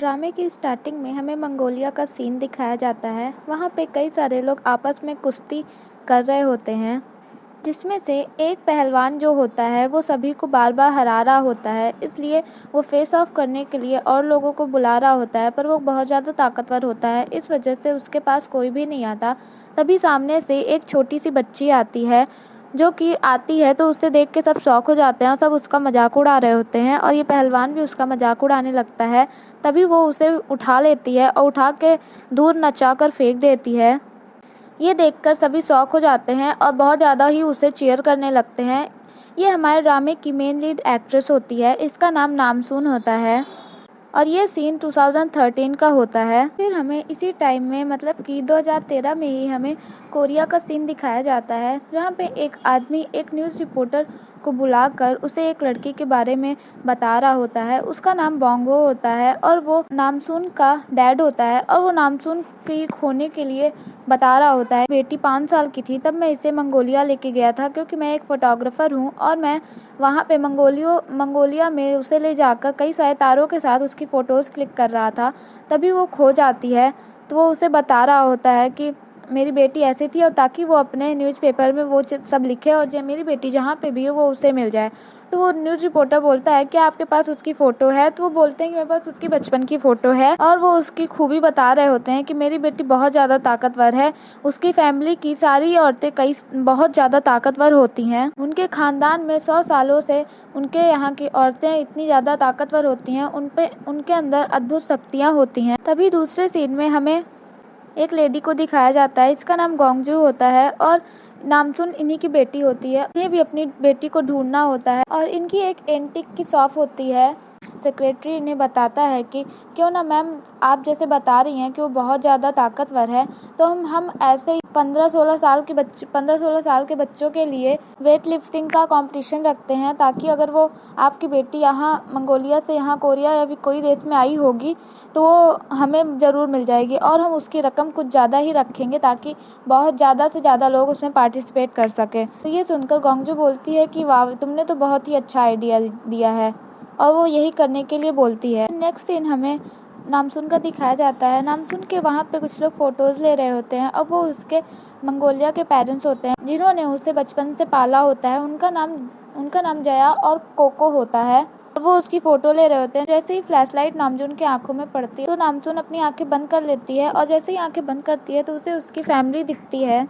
ड्रामे की स्टार्टिंग में हमें मंगोलिया का सीन दिखाया जाता है। वहाँ पे कई सारे लोग आपस में कुश्ती कर रहे होते हैं, जिसमें से एक पहलवान जो होता है वो सभी को बार बार हरा रहा होता है, इसलिए वो फेस ऑफ करने के लिए और लोगों को बुला रहा होता है, पर वो बहुत ज़्यादा ताकतवर होता है, इस वजह से उसके पास कोई भी नहीं आता। तभी सामने से एक छोटी सी बच्ची आती है, जो कि आती है तो उसे देख के सब शौक हो जाते हैं और सब उसका मजाक उड़ा रहे होते हैं और ये पहलवान भी उसका मजाक उड़ाने लगता है। तभी वो उसे उठा लेती है और उठा के दूर नचा कर फेंक देती है। ये देखकर सभी शौक हो जाते हैं और बहुत ज़्यादा ही उसे चीयर करने लगते हैं। ये हमारे ड्रामे की मेन लीड एक्ट्रेस होती है, इसका नाम नामसून होता है और ये सीन 2013 का होता है। फिर हमें इसी टाइम में मतलब कि 2013 में ही हमें कोरिया का सीन दिखाया जाता है, जहाँ पे एक आदमी एक न्यूज़ रिपोर्टर को बुलाकर उसे एक लड़की के बारे में बता रहा होता है। उसका नाम बोंगो होता है और वो नामसून का डैड होता है और वो नामसून की खोने के लिए बता रहा होता है। बेटी 5 साल की थी तब मैं इसे मंगोलिया लेके गया था, क्योंकि मैं एक फ़ोटोग्राफ़र हूँ और मैं वहाँ पे मंगोलिया में उसे ले जाकर कई सारे तारों के साथ उसकी फ़ोटोज़ क्लिक कर रहा था। तभी वो खो जाती है, तो वो उसे बता रहा होता है कि मेरी बेटी ऐसी थी, और ताकि वो अपने न्यूज़पेपर में वो सब लिखे और जो मेरी बेटी जहाँ पे भी हो वो उसे मिल जाए। तो वो न्यूज़ रिपोर्टर बोलता है कि आपके पास उसकी फ़ोटो है? तो वो बोलते हैं कि मेरे पास उसकी बचपन की फ़ोटो है, और वो उसकी खूबी बता रहे होते हैं कि मेरी बेटी बहुत ज़्यादा ताकतवर है। उसकी फैमिली की सारी औरतें बहुत ज़्यादा ताकतवर होती हैं। उनके ख़ानदान में 100 सालों से उनके यहाँ की औरतें इतनी ज़्यादा ताकतवर होती हैं, उनके अंदर अद्भुत शक्तियाँ होती हैं। तभी दूसरे सीन में हमें एक लेडी को दिखाया जाता है, इसका नाम गोंगजू होता है और नामसून इन्हीं की बेटी होती है। इन्हें भी अपनी बेटी को ढूंढना होता है और इनकी एक एंटीक की शॉप होती है। सेक्रेटरी इन्हें बताता है कि क्यों ना मैम, आप जैसे बता रही हैं कि वो बहुत ज़्यादा ताकतवर है, तो हम ऐसे ही 15-16 साल के बच्चों के लिए वेट लिफ्टिंग का कंपटीशन रखते हैं, ताकि अगर वो आपकी बेटी यहाँ मंगोलिया से यहाँ कोरिया या फिर कोई देश में आई होगी तो वो हमें ज़रूर मिल जाएगी, और हम उसकी रकम कुछ ज़्यादा ही रखेंगे ताकि बहुत ज़्यादा से ज़्यादा लोग उसमें पार्टिसिपेट कर सकें। तो ये सुनकर गोंगजू बोलती है कि वाह, तुमने तो बहुत ही अच्छा आइडिया दिया है, और वो यही करने के लिए बोलती है। नेक्स्ट सीन हमें नामसून का दिखाया जाता है। नामसून के वहाँ पे कुछ लोग फ़ोटोज़ ले रहे होते हैं और वो उसके मंगोलिया के पेरेंट्स होते हैं, जिन्होंने उसे बचपन से पाला होता है। उनका नाम जया और कोको होता है और वो उसकी फ़ोटो ले रहे होते हैं। जैसे ही फ्लैशलाइट नामसून की आंखों में पड़ती है तो नामसून अपनी आंखें बंद कर लेती है, और जैसे ही आंखें बंद करती है तो उसे उसकी फैमिली दिखती है।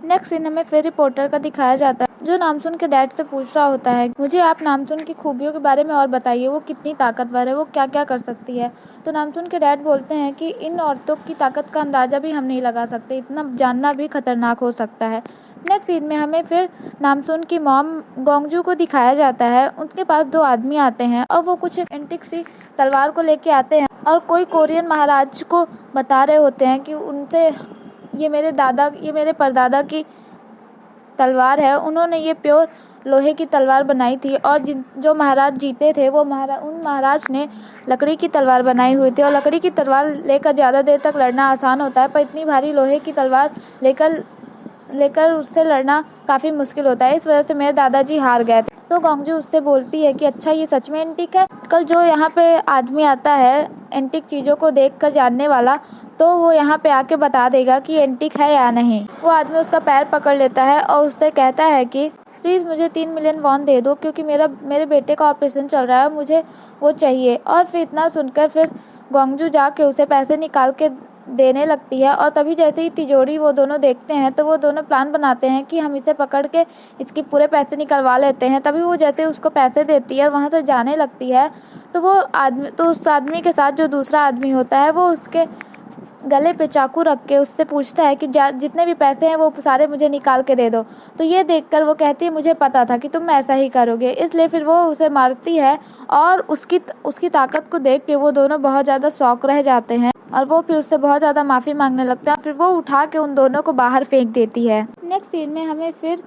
नेक्स्ट सीन में फिर रिपोर्टर का दिखाया जाता है, जो नामसून के डैड से पूछ रहा होता है, मुझे आप नामसून की खूबियों के बारे में और बताइए, वो कितनी ताकतवर है, वो क्या क्या कर सकती है। तो नामसून के डैड बोलते हैं कि इन औरतों की ताकत का अंदाज़ा भी हम नहीं लगा सकते, इतना जानना भी खतरनाक हो सकता है। नेक्स्ट सीन में हमें फिर नामसून की मॉम गोंगजू को दिखाया जाता है। उनके पास 2 आदमी आते हैं और वो कुछ एंटिक सी तलवार को लेके आते हैं और कोई कोरियन महाराज को बता रहे होते हैं कि उनसे ये मेरे परदादा की तलवार है, उन्होंने ये प्योर लोहे की तलवार बनाई थी, और जो महाराज जीते थे उन महाराज ने लकड़ी की तलवार बनाई हुई थी, और लकड़ी की तलवार लेकर ज़्यादा देर तक लड़ना आसान होता है, पर इतनी भारी लोहे की तलवार लेकर उससे लड़ना काफ़ी मुश्किल होता है, इस वजह से मेरे दादाजी हार गए थे। तो गोंगजू उससे बोलती है कि अच्छा, ये सच में एंटिक है? कल जो यहाँ पे आदमी आता है एंटिक चीज़ों को देखकर जानने वाला, तो वो यहाँ पे आके बता देगा कि एंटिक है या नहीं। वो आदमी उसका पैर पकड़ लेता है और उससे कहता है कि प्लीज़ मुझे 3 मिलियन वॉन दे दो, क्योंकि मेरे बेटे का ऑपरेशन चल रहा है, मुझे वो चाहिए। और फिर इतना सुनकर फिर गोंगजू जाके उसे पैसे निकाल के देने लगती है, और तभी जैसे ही तिजोरी वो दोनों देखते हैं तो वो दोनों प्लान बनाते हैं कि हम इसे पकड़ के इसकी पूरे पैसे निकलवा लेते हैं। तभी वो जैसे उसको पैसे देती है और वहाँ से जाने लगती है, तो उस आदमी के साथ जो दूसरा आदमी होता है वो उसके गले पे चाकू रख के उससे पूछता है कि जितने भी पैसे हैं वो सारे मुझे निकाल के दे दो। तो ये देखकर वो कहती है, मुझे पता था कि तुम ऐसा ही करोगे, इसलिए फिर वो उसे मारती है, और उसकी ताकत को देख के वो दोनों बहुत ज़्यादा शॉक रह जाते हैं, और वो फिर उससे बहुत ज़्यादा माफ़ी मांगने लगते हैं, फिर वो उठा के उन दोनों को बाहर फेंक देती है। नेक्स्ट सीन में हमें फिर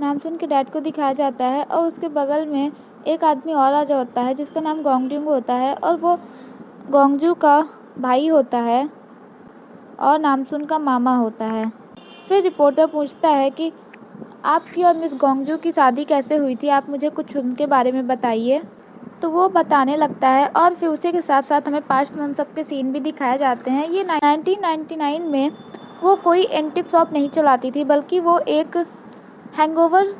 नामसून के डैड को दिखाया जाता है, और उसके बगल में एक आदमी और आ जाता है जिसका नाम गोंगड्यूंग होता है, और वो गोंगजू का भाई होता है और नामसून का मामा होता है। फिर रिपोर्टर पूछता है कि आपकी और मिस गोंगजू की शादी कैसे हुई थी, आप मुझे कुछ उनके बारे में बताइए। तो वो बताने लगता है और फिर उसी के साथ साथ हमें पास्ट में उन सब के सीन भी दिखाए जाते हैं। ये 1999 में वो कोई एंटीक शॉप नहीं चलाती थी, बल्कि वो एक हैंगओवर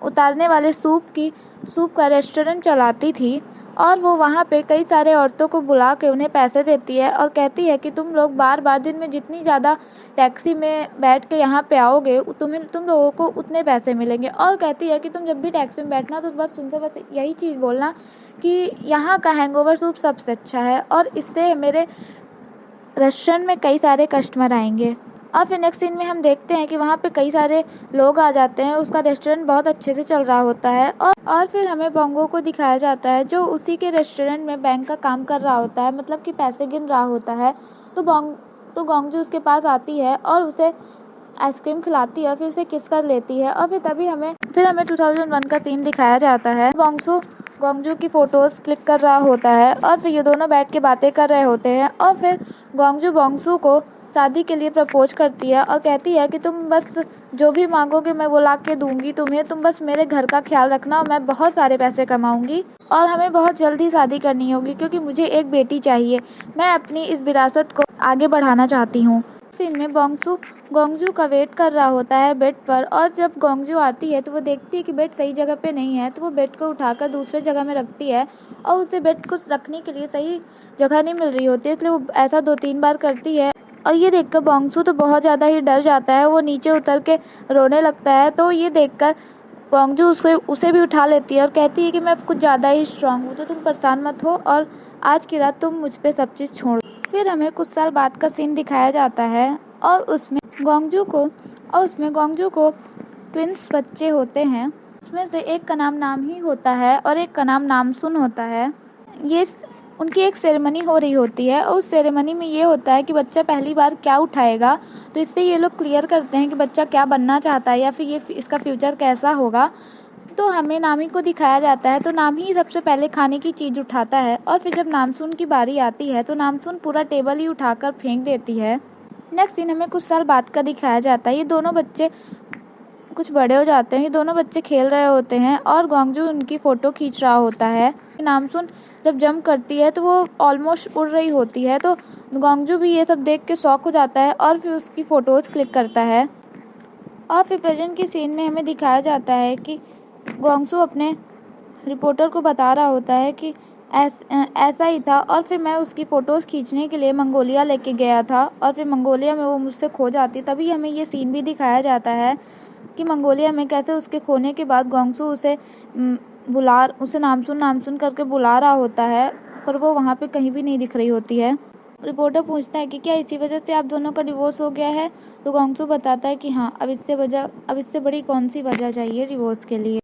उतारने वाले सूप का रेस्टोरेंट चलाती थी। और वो वहाँ पे कई सारे औरतों को बुला के उन्हें पैसे देती है और कहती है कि तुम लोग बार बार दिन में जितनी ज़्यादा टैक्सी में बैठ के यहाँ पे आओगे तुम लोगों को उतने पैसे मिलेंगे। और कहती है कि तुम जब भी टैक्सी में बैठना तो बस सुनते बस यही चीज़ बोलना कि यहाँ का हैंगओवर सूप सबसे अच्छा है और इससे मेरे रेस्टोरेंट में कई सारे कस्टमर आएंगे। और फिर नेक्स्ट सीन में हम देखते हैं कि वहाँ पे कई सारे लोग आ जाते हैं। उसका रेस्टोरेंट बहुत अच्छे से चल रहा होता है और फिर हमें बोंगो को दिखाया जाता है जो उसी के रेस्टोरेंट में बैंक का काम कर रहा होता है, मतलब कि पैसे गिन रहा होता है। तो गोंगजू उसके पास आती है और उसे आइसक्रीम खिलाती है और फिर उसे किस कर लेती है। और फिर हमें 2001 का सीन दिखाया जाता है। गोंगजू की फ़ोटोज़ क्लिक कर रहा होता है और फिर ये दोनों बैठ के बातें कर रहे होते हैं। और फिर गोंगजू बोंगसू को शादी के लिए प्रपोज करती है और कहती है कि तुम बस जो भी मांगोगे मैं वो ला के दूंगी तुम्हें, तुम बस मेरे घर का ख्याल रखना और मैं बहुत सारे पैसे कमाऊंगी और हमें बहुत जल्द ही शादी करनी होगी क्योंकि मुझे एक बेटी चाहिए। मैं अपनी इस विरासत को आगे बढ़ाना चाहती हूँ। सीन में गोंगजू का वेट कर रहा होता है बेड पर और जब गोंगजू आती है तो वो देखती है कि बेड सही जगह पे नहीं है, तो वो बेड को उठाकर दूसरे जगह में रखती है और उसे बेड को रखने के लिए सही जगह नहीं मिल रही होती, इसलिए वो ऐसा 2-3 बार करती है। और ये देखकर बोंगसू तो बहुत ज़्यादा ही डर जाता है, वो नीचे उतर के रोने लगता है। तो ये देखकर गोंगजू उसे भी उठा लेती है और कहती है कि मैं कुछ ज़्यादा ही स्ट्रांग हूँ, तो तुम परेशान मत हो और आज की रात तुम मुझ पे सब चीज़ छोड़। फिर हमें कुछ साल बाद का सीन दिखाया जाता है और उसमें गोंगजू को ट्विंस बच्चे होते हैं। उसमें से एक का नाम ही होता है और एक का नामसुन होता है। उनकी एक सेरेमनी हो रही होती है और उस सेरेमनी में ये होता है कि बच्चा पहली बार क्या उठाएगा, तो इससे ये लोग क्लियर करते हैं कि बच्चा क्या बनना चाहता है या फिर इसका फ्यूचर कैसा होगा। तो हमें नामी को दिखाया जाता है, तो नाम ही सबसे पहले खाने की चीज़ उठाता है और फिर जब नामसुन की बारी आती है तो नामसुन पूरा टेबल ही उठाकर फेंक देती है। नेक्स्ट सीन हमें कुछ साल बाद का दिखाया जाता है। ये दोनों बच्चे कुछ बड़े हो जाते हैं, ये दोनों बच्चे खेल रहे होते हैं और गोंगजू उनकी फ़ोटो खींच रहा होता है। नामसुन जब जंप करती है तो वो ऑलमोस्ट उड़ रही होती है, तो गोंगजू भी ये सब देख के शॉक हो जाता है और फिर उसकी फ़ोटोज़ क्लिक करता है। और फिर प्रेजेंट की सीन में हमें दिखाया जाता है कि गोंगजू अपने रिपोर्टर को बता रहा होता है कि ऐसा ही था और फिर मैं उसकी फ़ोटोज़ खींचने के लिए मंगोलिया लेके गया था और फिर मंगोलिया में वो मुझसे खो जाती। तभी हमें ये सीन भी दिखाया जाता है कि मंगोलिया में कैसे उसके खोने के बाद गोंगजू उसे नामसुन करके बुला रहा होता है, पर वो वहाँ पे कहीं भी नहीं दिख रही होती है। रिपोर्टर पूछता है कि क्या इसी वजह से आप दोनों का डिवोर्स हो गया है, तो गोंगजू बताता है कि हाँ, अब इससे बड़ी कौन सी वजह चाहिए डिवोर्स के लिए।